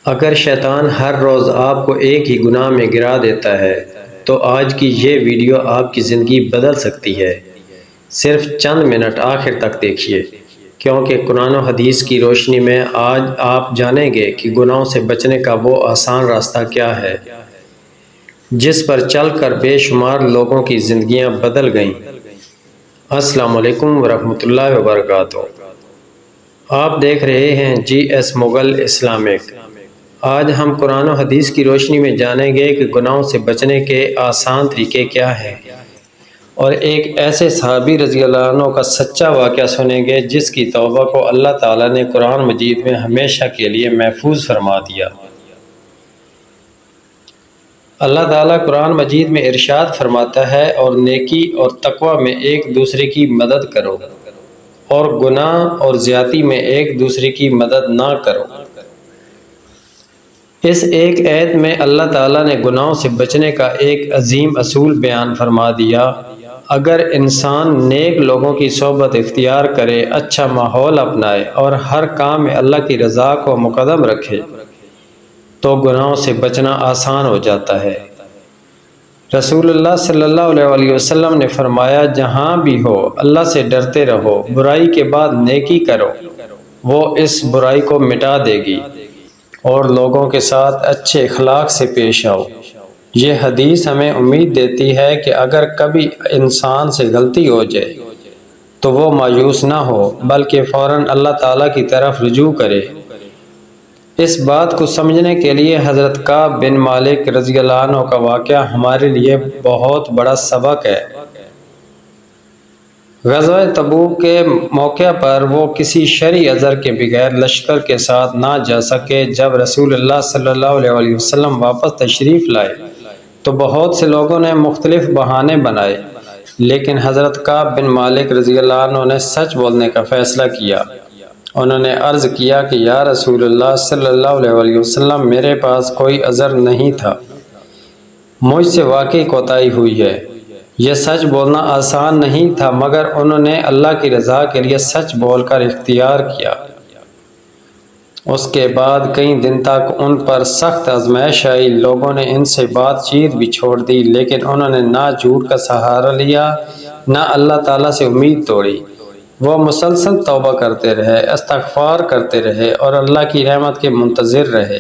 اگر شیطان ہر روز آپ کو ایک ہی گناہ میں گرا دیتا ہے تو آج کی یہ ویڈیو آپ کی زندگی بدل سکتی ہے۔ صرف چند منٹ آخر تک دیکھیے، کیونکہ قرآن و حدیث کی روشنی میں آج آپ جانیں گے کہ گناہوں سے بچنے کا وہ آسان راستہ کیا ہے جس پر چل کر بے شمار لوگوں کی زندگیاں بدل گئیں۔ السلام علیکم ورحمۃ اللہ وبرکاتہ۔ آپ دیکھ رہے ہیں جی ایس مغل اسلامک۔ آج ہم قرآن و حدیث کی روشنی میں جانیں گے کہ گناہوں سے بچنے کے آسان طریقے کیا ہیں، اور ایک ایسے صحابی رضی اللہ عنہ کا سچا واقعہ سنیں گے جس کی توبہ کو اللہ تعالیٰ نے قرآن مجید میں ہمیشہ کے لیے محفوظ فرما دیا۔ اللہ تعالیٰ قرآن مجید میں ارشاد فرماتا ہے، اور نیکی اور تقوی میں ایک دوسرے کی مدد کرو، اور گناہ اور زیادتی میں ایک دوسرے کی مدد نہ کرو۔ اس ایک آیت میں اللہ تعالیٰ نے گناہوں سے بچنے کا ایک عظیم اصول بیان فرما دیا۔ اگر انسان نیک لوگوں کی صحبت اختیار کرے، اچھا ماحول اپنائے اور ہر کام میں اللہ کی رضا کو مقدم رکھے تو گناہوں سے بچنا آسان ہو جاتا ہے۔ رسول اللہ صلی اللہ علیہ وسلم نے فرمایا، جہاں بھی ہو اللہ سے ڈرتے رہو، برائی کے بعد نیکی کرو، وہ اس برائی کو مٹا دے گی، اور لوگوں کے ساتھ اچھے اخلاق سے پیش آؤ۔ یہ حدیث ہمیں امید دیتی ہے کہ اگر کبھی انسان سے غلطی ہو جائے تو وہ مایوس نہ ہو، بلکہ فوراً اللہ تعالیٰ کی طرف رجوع کرے۔ اس بات کو سمجھنے کے لیے حضرت کعب بن مالک رضی اللہ عنہ کا واقعہ ہمارے لیے بہت بڑا سبق ہے۔ غزوہ تبوک کے موقع پر وہ کسی شرعی عذر کے بغیر لشکر کے ساتھ نہ جا سکے۔ جب رسول اللہ صلی اللہ علیہ وسلم واپس تشریف لائے تو بہت سے لوگوں نے مختلف بہانے بنائے، لیکن حضرت کعب بن مالک رضی اللہ عنہ نے سچ بولنے کا فیصلہ کیا۔ انہوں نے عرض کیا کہ یا رسول اللہ صلی اللہ علیہ وسلم، میرے پاس کوئی عذر نہیں تھا، مجھ سے واقعی کوتاہی ہوئی ہے۔ یہ سچ بولنا آسان نہیں تھا، مگر انہوں نے اللہ کی رضا کے لیے سچ بول کر اختیار کیا۔ اس کے بعد کئی دن تک ان پر سخت آزمائش آئی، لوگوں نے ان سے بات چیت بھی چھوڑ دی، لیکن انہوں نے نہ جھوٹ کا سہارا لیا، نہ اللہ تعالیٰ سے امید توڑی۔ وہ مسلسل توبہ کرتے رہے، استغفار کرتے رہے اور اللہ کی رحمت کے منتظر رہے۔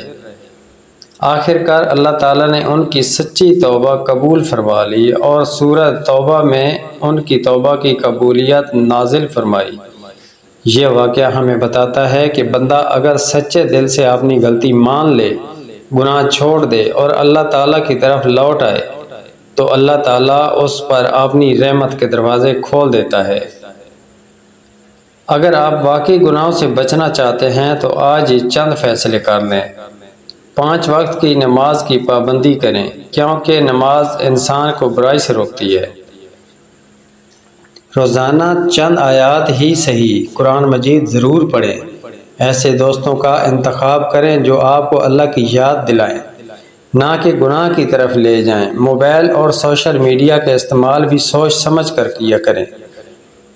آخر کار اللہ تعالیٰ نے ان کی سچی توبہ قبول فرما لی اور سورہ توبہ میں ان کی توبہ کی قبولیت نازل فرمائی۔ یہ واقعہ ہمیں بتاتا ہے کہ بندہ اگر سچے دل سے اپنی غلطی مان لے، گناہ چھوڑ دے اور اللہ تعالیٰ کی طرف لوٹ آئے تو اللہ تعالیٰ اس پر اپنی رحمت کے دروازے کھول دیتا ہے۔ اگر آپ واقعی گناہوں سے بچنا چاہتے ہیں تو آج ہی چند فیصلے کر لیں۔ 5 وقت کی نماز کی پابندی کریں، کیونکہ نماز انسان کو برائی سے روکتی ہے۔ روزانہ چند آیات ہی صحیح قرآن مجید ضرور پڑھیں۔ ایسے دوستوں کا انتخاب کریں جو آپ کو اللہ کی یاد دلائیں، نہ کہ گناہ کی طرف لے جائیں۔ موبائل اور سوشل میڈیا کا استعمال بھی سوچ سمجھ کر کیا کریں،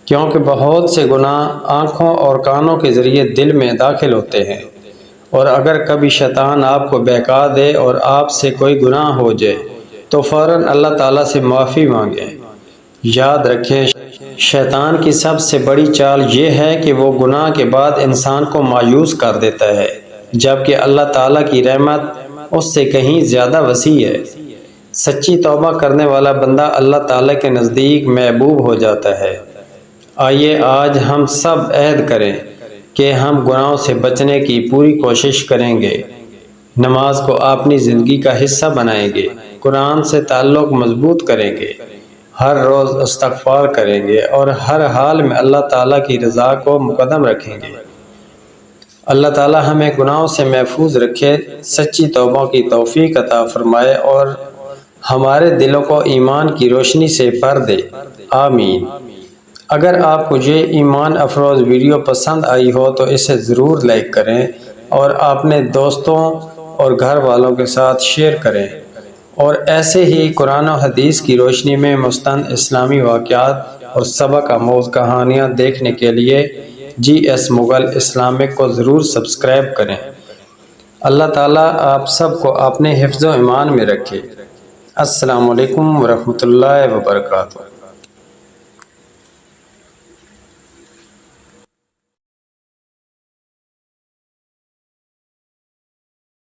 کیونکہ بہت سے گناہ آنکھوں اور کانوں کے ذریعے دل میں داخل ہوتے ہیں، اور اگر کبھی شیطان آپ کو بہکا دے اور آپ سے کوئی گناہ ہو جائے تو فوراً اللہ تعالیٰ سے معافی مانگیں۔ یاد رکھیں، شیطان کی سب سے بڑی چال یہ ہے کہ وہ گناہ کے بعد انسان کو مایوس کر دیتا ہے، جبکہ اللہ تعالیٰ کی رحمت اس سے کہیں زیادہ وسیع ہے۔ سچی توبہ کرنے والا بندہ اللہ تعالیٰ کے نزدیک محبوب ہو جاتا ہے۔ آئیے آج ہم سب عہد کریں کہ ہم گناہوں سے بچنے کی پوری کوشش کریں گے، نماز کو اپنی زندگی کا حصہ بنائیں گے، قرآن سے تعلق مضبوط کریں گے، ہر روز استغفار کریں گے اور ہر حال میں اللہ تعالیٰ کی رضا کو مقدم رکھیں گے۔ اللہ تعالیٰ ہمیں گناہوں سے محفوظ رکھے، سچی توبہ کی توفیق عطا فرمائے اور ہمارے دلوں کو ایمان کی روشنی سے بھر دے، آمین۔ اگر آپ کو یہ ایمان افروز ویڈیو پسند آئی ہو تو اسے ضرور لائک کریں اور اپنے دوستوں اور گھر والوں کے ساتھ شیئر کریں، اور ایسے ہی قرآن و حدیث کی روشنی میں مستند اسلامی واقعات اور سبق آموز کہانیاں دیکھنے کے لیے جی ایس مغل اسلامک کو ضرور سبسکرائب کریں۔ اللہ تعالیٰ آپ سب کو اپنے حفظ و ایمان میں رکھے۔ السلام علیکم ورحمۃ اللہ وبرکاتہ۔